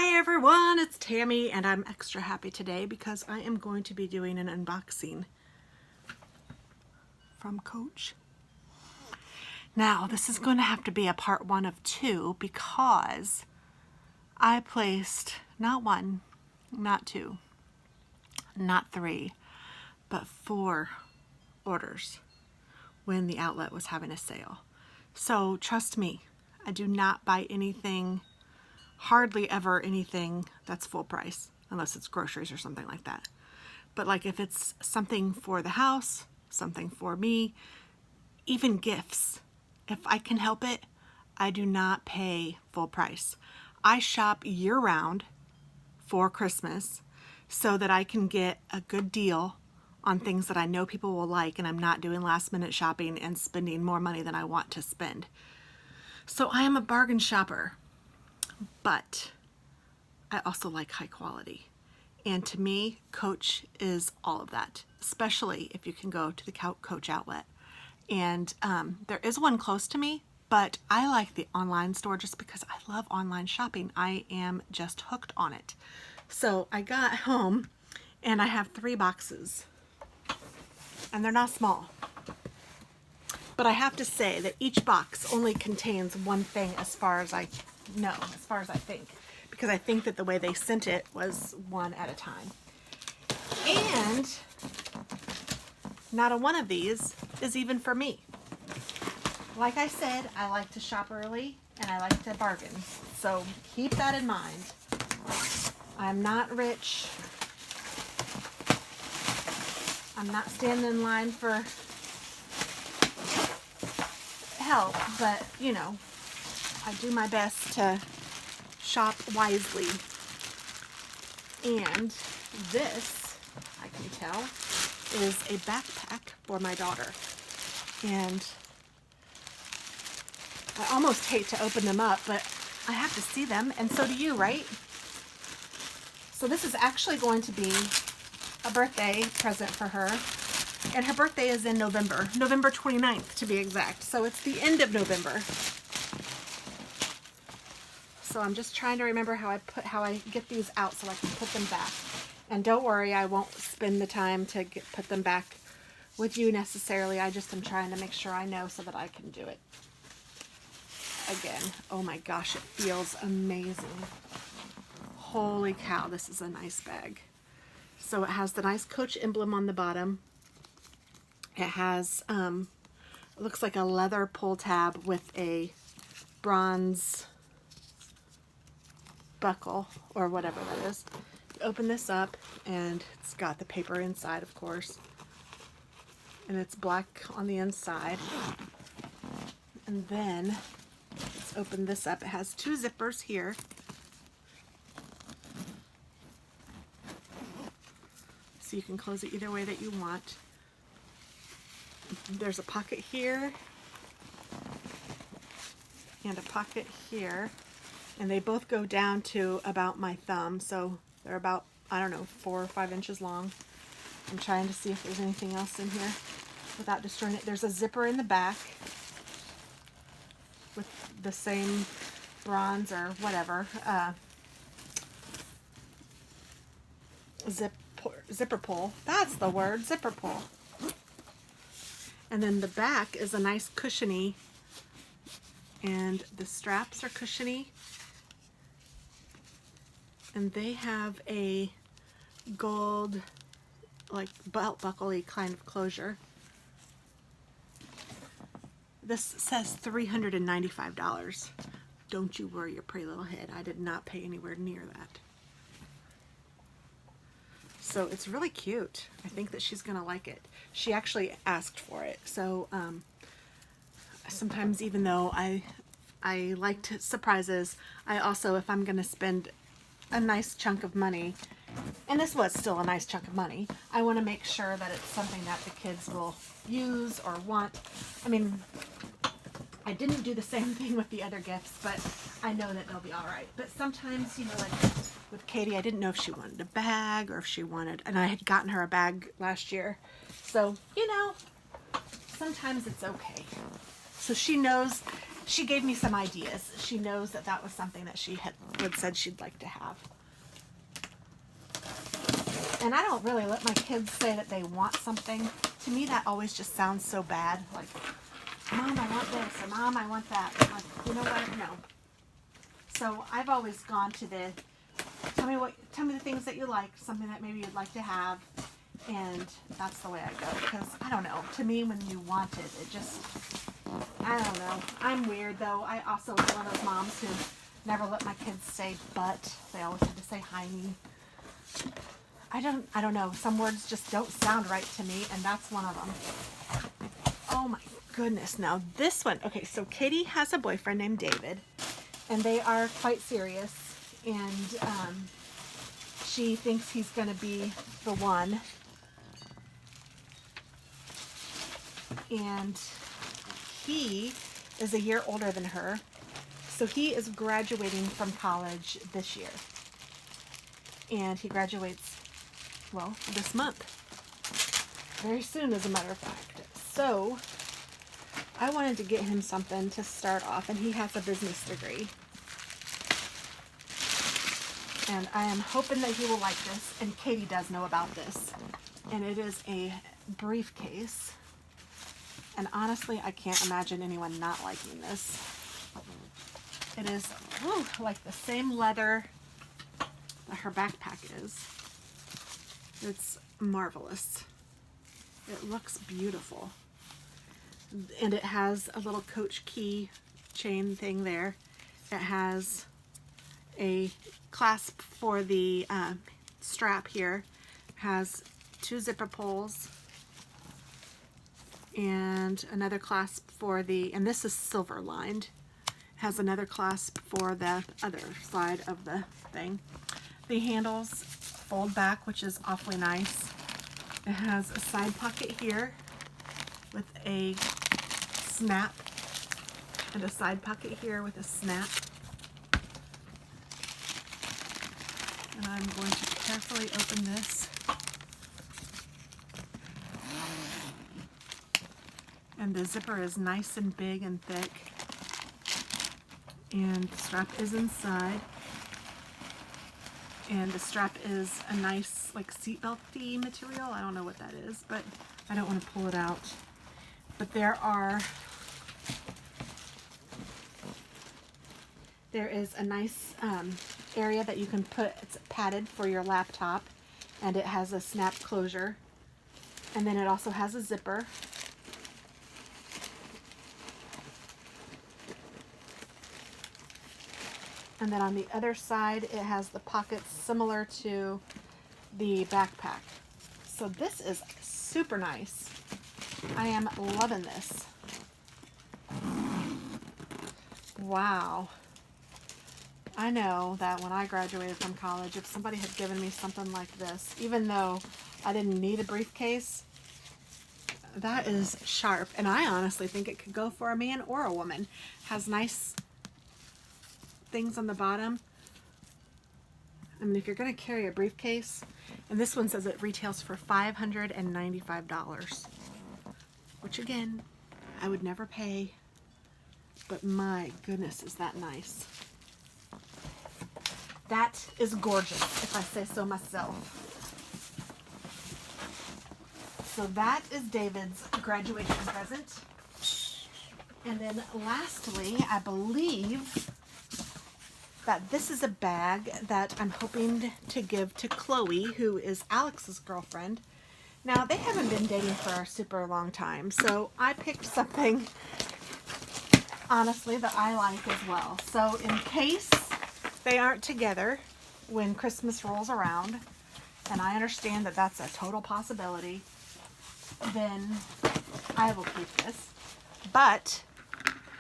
Hi everyone, it's Tammy and I'm extra happy today because I am going to be doing an unboxing from Coach. Now this is going to have to be a part 1 of 2 because I placed not 1, not 2, not 3, but 4 orders when the outlet was having a sale. So trust me, I do not buy anything, hardly ever anything that's full price, unless it's groceries or something like that. But like if it's something for the house, something for me, even gifts, if I can help it, I do not pay full price. I shop year-round for Christmas so that I can get a good deal on things that I know people will like, and I'm not doing last-minute shopping and spending more money than I want to spend. So I am a bargain shopper, but I also like high quality. And to me, Coach is all of that, especially if you can go to the Coach outlet. And there is one close to me, but I like the online store just because I love online shopping. I am just hooked on it. So I got home and I have 3 boxes, and they're not small. But I have to say that each box only contains one thing as far as I know, as far as I think. Because I think that the way they sent it was one at a time. And not a one of these is even for me. Like I said, I like to shop early and I like to bargain. So keep that in mind. I'm not rich. I'm not standing in line for help, but you know, I do my best to shop wisely. And this, I can tell, is a backpack for my daughter. And I almost hate to open them up, but I have to see them, and so do you, right? So this is actually going to be a birthday present for her. And her birthday is in November, November 29th to be exact. So it's the end of November. So I'm just trying to remember how I get these out so I can put them back. And don't worry, I won't spend the time to put them back with you necessarily. I just am trying to make sure I know so that I can do it. Again, oh my gosh, it feels amazing. Holy cow, this is a nice bag. So it has the nice Coach emblem on the bottom. It has, it looks like a leather pull tab with a bronze buckle or whatever that is. You open this up and it's got the paper inside, of course, and it's black on the inside. And then let's open this up. It has 2 zippers here. So you can close it either way that you want. There's a pocket here and a pocket here, and they both go down to about my thumb, so they're about, I don't know, 4 or 5 inches long. I'm trying to see if there's anything else in here without destroying it. There's a zipper in the back with the same bronze or whatever zipper pull. That's the word, zipper pull. And then the back is a nice cushiony, and the straps are cushiony, and they have a gold, like belt buckle-y kind of closure. This says $395. Don't you worry your pretty little head. I did not pay anywhere near that. So it's really cute. I think that she's gonna like it. She actually asked for it. So sometimes, even though I like surprises, I also, if I'm gonna spend a nice chunk of money, and this was still a nice chunk of money, I want to make sure that it's something that the kids will use or want. I mean, I didn't do the same thing with the other gifts, but I know that they'll be all right. But sometimes, you know, like with Katie, I didn't know if she wanted a bag or if she wanted, and I had gotten her a bag last year. So, you know, sometimes it's okay. So she knows she gave me some ideas. She knows that that was something that she had said she'd like to have. And I don't really let my kids say that they want something. To me, that always just sounds so bad. Like, Mom, I want this, or Mom, I want that. I'm like, you know what? No. So I've always gone to the, tell me the things that you like, something that maybe you'd like to have, and that's the way I go. Because I don't know. To me, when you want it, it just, I don't know. I'm weird though. I also was one of those moms who never let my kids say but. They always had to say hi me. I don't know. Some words just don't sound right to me, and that's one of them. Oh my goodness. Now this one. Okay, so Katie has a boyfriend named David, and they are quite serious, and she thinks he's going to be the one. And he is a year older than her, so he is graduating from college this year. And he graduates, well, this month. Very soon, as a matter of fact. So, I wanted to get him something to start off, and he has a business degree. And I am hoping that he will like this, and Katie does know about this. And it is a briefcase. And honestly, I can't imagine anyone not liking this. It is like the same leather that her backpack is. It's marvelous. It looks beautiful. And it has a little Coach key chain thing there. It has a clasp for the strap here. It has 2 zipper pulls. And another clasp for the, and this is silver lined. It has another clasp for the other side of the thing. The handles fold back, which is awfully nice. It has a side pocket here with a snap, and a side pocket here with a snap. And I'm going to carefully open this. And the zipper is nice and big and thick. And the strap is inside. And the strap is a nice, like, seatbelt-y material. I don't know what that is, but I don't want to pull it out. But there is a nice area that you can put, it's padded for your laptop, and it has a snap closure. And then it also has a zipper. And then on the other side, it has the pockets similar to the backpack. So this is super nice. I am loving this. Wow. I know that when I graduated from college, if somebody had given me something like this, even though I didn't need a briefcase, that is sharp. And I honestly think it could go for a man or a woman. Has nice things on the bottom. I mean, if you're going to carry a briefcase, and this one says it retails for $595, which again, I would never pay, but my goodness, is that nice. That is gorgeous, if I say so myself. So that is David's graduation present. And then lastly, I believe that this is a bag that I'm hoping to give to Chloe, who is Alex's girlfriend. Now, they haven't been dating for a super long time, so I picked something, honestly, that I like as well. So in case they aren't together when Christmas rolls around, and I understand that that's a total possibility, then I will keep this. But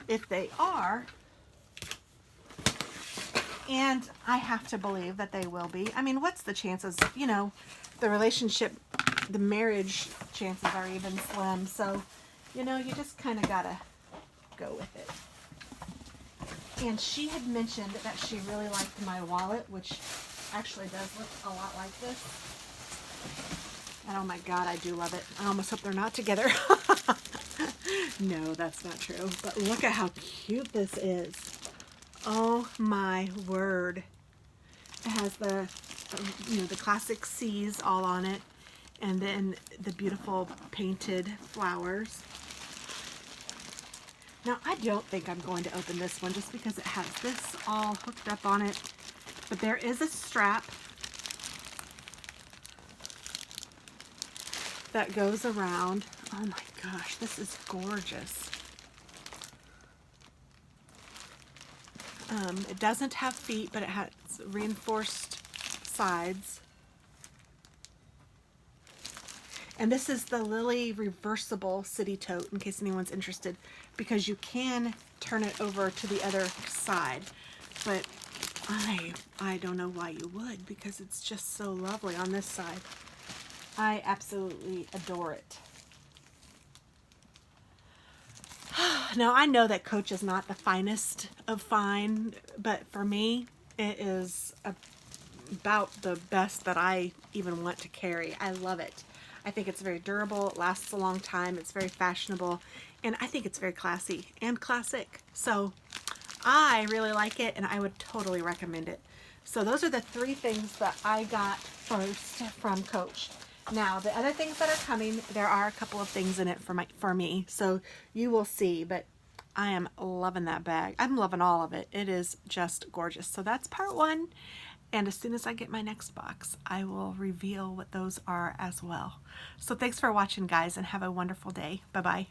if they are, and I have to believe that they will be. I mean, what's the chances? You know, the relationship, the marriage chances are even slim. So, you know, you just kind of got to go with it. And she had mentioned that she really liked my wallet, which actually does look a lot like this. And oh my God, I do love it. I almost hope they're not together. No, that's not true. But look at how cute this is. Oh my word. It has the, the classic C's all on it, and then the beautiful painted flowers. Now, I don't think I'm going to open this one just because it has this all hooked up on it, but there is a strap that goes around. Oh my gosh, this is gorgeous. It doesn't have feet, but it has reinforced sides. And this is the Lily reversible city tote, in case anyone's interested, because you can turn it over to the other side. But I don't know why you would, because it's just so lovely on this side. I absolutely adore it. Now, I know that Coach is not the finest of fine, but for me, it is about the best that I even want to carry. I love it. I think it's very durable, it lasts a long time, it's very fashionable, and I think it's very classy and classic. So I really like it, and I would totally recommend it. So those are the 3 things that I got first from Coach. Now, the other things that are coming, there are a couple of things in it for me, so you will see, but I am loving that bag. I'm loving all of it. It is just gorgeous. So that's part 1, and as soon as I get my next box, I will reveal what those are as well. So thanks for watching, guys, and have a wonderful day. Bye-bye.